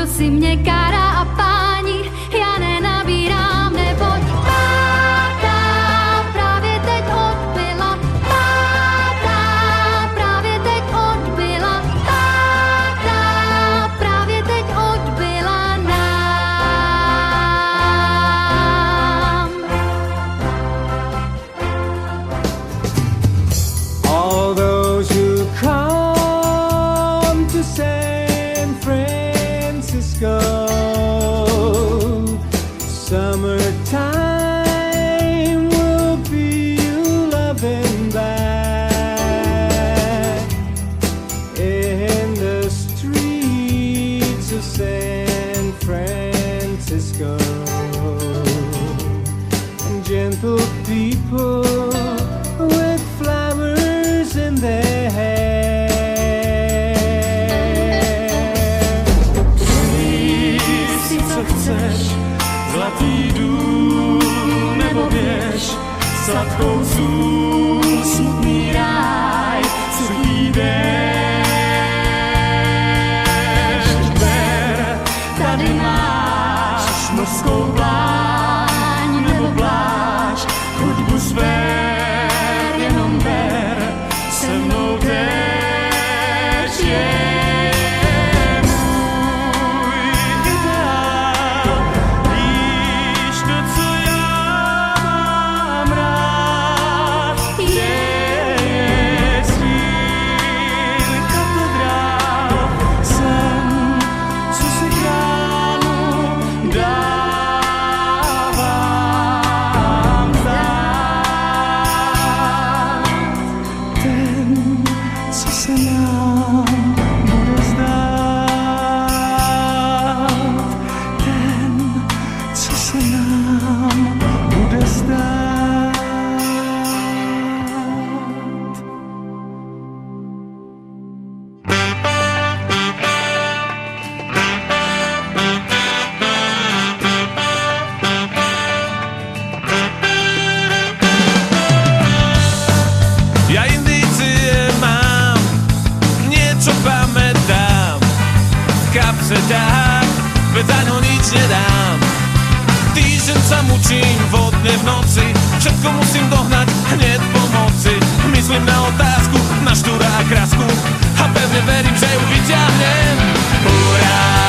si mne kara a páni, ja nenabírám, neboť pátá práve teď odbyla, pátá práve teď odbyla, pátá práve teď odbyla nám. All those who come to San Francisco, summertime will be you loving back in the streets of San Francisco, and gentle people with flowers in their hair. Si co chceš, zlatý dům, nebo běž sladkou vzům, smutný ráj, suchý déšť. Ber, tady máš mořskou pláň, nebo pláž, hudbu zver, jenom ber, se mnou teď je můj ideál. Víš to, co já mám rád, je svůj katedrál. Sen, co si králu dávám zdát. Ten, co se nám bude zdát. Ten, co se nám bude zdát. Ja indície mám, niečo pamätám, v kapse ťahák, veď za ňo nič nedám. Týždeň sa mučím vodne v noci, všetko musím dohnať hneď po moci. Myslím na otázku, na štúra a krasku a pevne verím, že ju vyťahnem. Hurá!